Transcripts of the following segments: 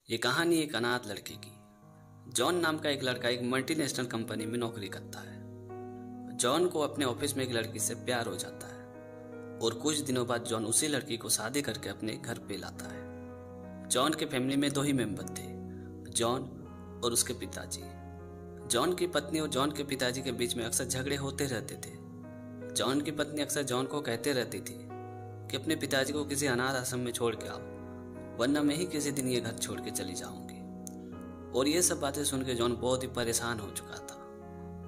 ये कहानी एक अनाथ लड़के की। जॉन नाम का एक लड़का एक मल्टीनेशनल कंपनी में नौकरी करता है। जॉन को अपने ऑफिस में एक लड़की से प्यार हो जाता है और कुछ दिनों बाद जॉन उसी लड़की को शादी करके अपने घर पे लाता है। जॉन के फैमिली में दो ही मेंबर थे, जॉन और उसके पिताजी। जॉन की पत्नी और जॉन के पिताजी के बीच में अक्सर झगड़े होते रहते थे। जॉन की पत्नी अक्सर जॉन को कहते रहती थी कि अपने पिताजी को किसी अनाथ आश्रम में छोड़ के आओ, वरना मैं ही किसी दिन ये घर छोड़ के चली जाऊंगी। और ये सब बातें सुन के जॉन बहुत ही परेशान हो चुका था।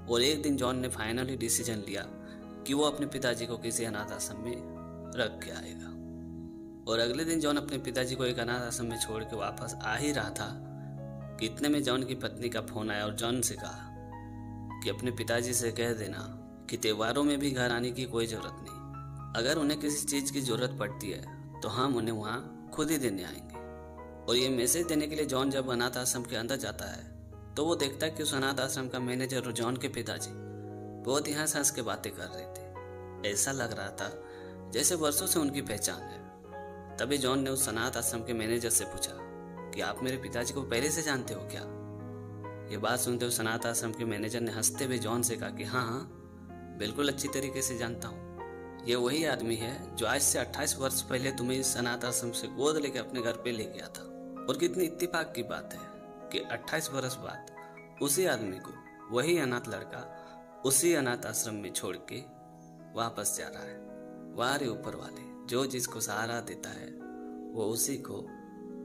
और एक दिन जॉन ने फाइनली डिसीजन लिया कि वो अपने पिताजी को किसी अनाथ आश्रम में रख के आएगा। और अगले दिन जॉन अपने पिताजी को एक अनाथ आश्रम में छोड़ के वापस आ ही रहा था कि इतने में जॉन की पत्नी का फोन आया और जॉन से कहा कि अपने पिताजी से कह देना कि त्योहारों में भी घर आने की कोई ज़रूरत नहीं। अगर उन्हें किसी चीज़ की ज़रूरत पड़ती है तो हम उन्हें वहाँ खुद ही देने आएंगे। और ये मैसेज देने के लिए जॉन जब अनाथ आश्रम के अंदर जाता है तो वो देखता है कि उस अनाथ आश्रम का मैनेजर और जॉन के पिताजी बहुत ही हंस हंस के बातें कर रहे थे। ऐसा लग रहा था जैसे वर्षों से उनकी पहचान है। तभी जॉन ने उस अनाथ आश्रम के मैनेजर से पूछा कि आप मेरे पिताजी को पहले से जानते हो क्या? ये बात सुनते उस अनाथ आश्रम के मैनेजर ने हंसते हुए जॉन से कहा कि हाँ, बिल्कुल अच्छी तरीके से जानता हूँ। ये वही आदमी है जो आज से 28 वर्ष पहले तुम्हें इस अनाथ आश्रम से गोद लेकर अपने घर पे ले गया था। और कितनी इत्तेफाक की बात है कि 28 वर्ष बाद उसी आदमी को वही अनाथ लड़का उसी अनाथ आश्रम में छोड़ के वापस जा रहा है। वाह रे ऊपर वाले, जो जिसको सहारा देता है वो उसी को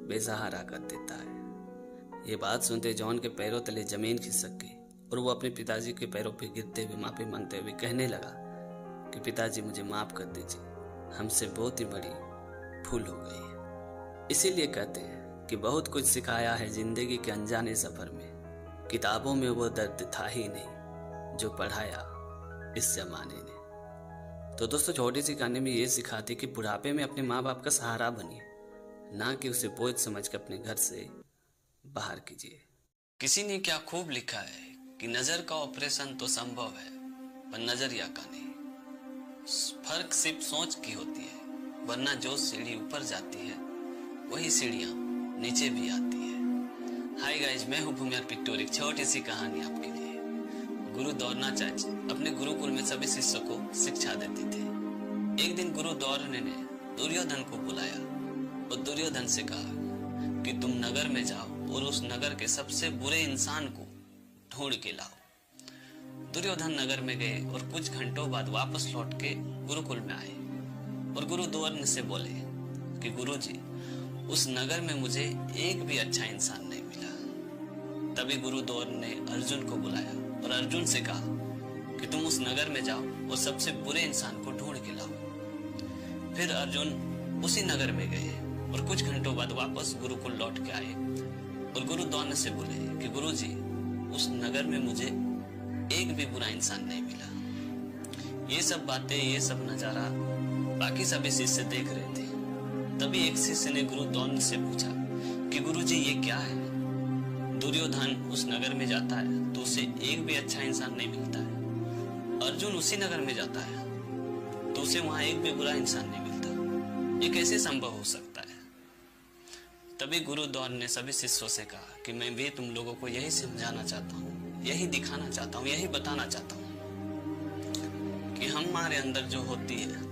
बेसहारा कर देता है। ये बात सुनते जॉन के पैरों तले जमीन खिसक गई और वो अपने पिताजी के पैरों पे गिरते हुए माफी मांगते हुए कहने लगा कि पिताजी मुझे माफ कर दीजिए, हमसे बहुत ही बड़ी भूल हो गई है। इसीलिए कहते हैं कि बहुत कुछ सिखाया है जिंदगी के अनजाने सफर में, किताबों में वो दर्द था ही नहीं जो पढ़ाया इस जमाने ने। तो दोस्तों, छोटी सी कहानी में ये सिखाती कि बुढ़ापे में अपने माँ बाप का सहारा बनिए, ना कि उसे बोझ समझ के अपने घर से बाहर कीजिए। किसी ने क्या खूब लिखा है कि नजर का ऑपरेशन तो संभव है पर नजरिया का नहीं। फर्क सिर्फ सोच की होती है, वरना जो सीढ़ी ऊपर जाती है वही सीढ़ियां नीचे भी आती है। हाय गाइज, मैं हूं भूमियार पिट्टूर। एक छोटी सी कहानी आपके लिए। गुरु द्रोणाचार्य अपने गुरुकुल में सभी शिष्यों को शिक्षा देते थे। एक दिन गुरु द्रोण ने दुर्योधन को बुलाया और दुर्योधन से कहा कि तुम नगर में जाओ और उस नगर के सबसे बुरे इंसान को ढूंढ के लाओ। दुर्योधन नगर में गए और कुछ घंटों बाद वापस लौट के गुरुकुल में आए और गुरु द्रोण से बोले कि गुरुजी, उस नगर में मुझे एक भी अच्छा इंसान नहीं मिला। तभी गुरु द्रोण ने अर्जुन को बुलाया और अर्जुन से कहा कि तुम उस नगर में जाओ और सबसे बुरे इंसान को ढूंढ के लाओ। फिर अर्जुन उसी नगर में गए और कुछ घंटों बाद वापस गुरुकुल लौट के आए और गुरु द्रोण से बोले कि गुरुजी, उस नगर में मुझे एक भी बुरा इंसान नहीं मिला। ये सब बातें, ये सब नजारा बाकी सभी शिष्य देख रहे थे। तभी एक शिष्य ने गुरु द्रोण से पूछा कि गुरुजी, ये क्या है? दुर्योधन उस नगर में जाता है तो उसे एक भी अच्छा इंसान नहीं मिलता है। अर्जुन उसी नगर में जाता है तो उसे वहां एक भी बुरा इंसान नहीं मिलता। ये कैसे संभव हो सकता है? तभी गुरु द्रोण ने सभी शिष्यों से कहा कि मैं भी तुम लोगों को यही समझाना चाहता हूँ, यही दिखाना चाहता हूँ, यही बताना चाहता हूँ कि हमारे अंदर जो होती है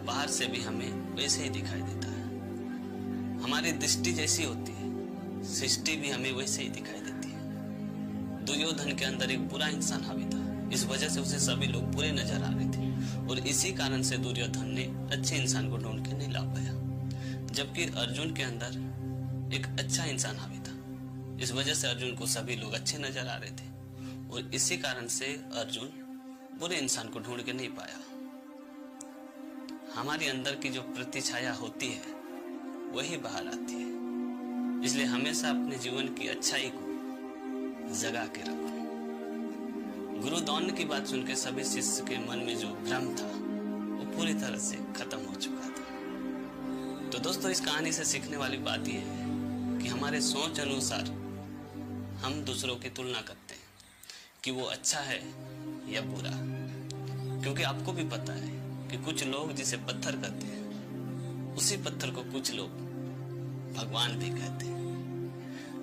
बाहर से भी हमें वैसे ही दिखाई देता है। हमारी दृष्टि जैसी होती है, सृष्टि भी हमें वैसे ही दिखाई देती है। दुर्योधन के अंदर एक बुरा इंसान हावी था, इस वजह से उसे सभी लोग बुरे नजर आ रहे थे और इसी कारण से दुर्योधन ने अच्छे इंसान को ढूंढ के नहीं ला पाया। जबकि अर्जुन के अंदर एक अच्छा इंसान हावी था, इस वजह से अर्जुन को सभी लोग अच्छे नजर आ रहे थे और इसी कारण से अर्जुन बुरे इंसान को ढूंढ के नहीं पाया। हमारे अंदर की जो प्रतिछाया होती है वही बाहर आती है। इसलिए हमेशा अपने जीवन की अच्छाई को जगा के रखो। गुरु द्रोण की बात सुनकर सभी शिष्य के मन में जो भ्रम था वो पूरी तरह से खत्म हो चुका था। तो दोस्तों, इस कहानी से सीखने वाली बात यह है कि हमारे सोच अनुसार हम दूसरों की तुलना करते हैं कि वो अच्छा है या बुरा। क्योंकि आपको भी पता है कि कुछ लोग जिसे पत्थर कहते हैं, उसी पत्थर को कुछ लोग भगवान भी कहते हैं।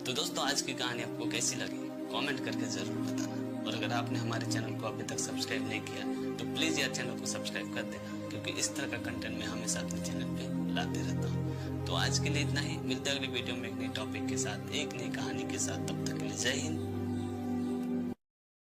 तो दोस्तों आज की कहानी आपको कैसी लगी कमेंट करके जरूर बताना, और अगर आपने हमारे चैनल को अभी तक सब्सक्राइब नहीं किया तो प्लीज यार चैनल को सब्सक्राइब कर देना, क्योंकि इस तरह का कंटेंट मैं हमेशा अपने चैनल पे लाते रहता हूँ। तो आज के लिए इतना ही, मिलते हैं अगली वीडियो में एक नई टॉपिक के साथ, एक नई कहानी के साथ। तब तक के लिए जय हिंद।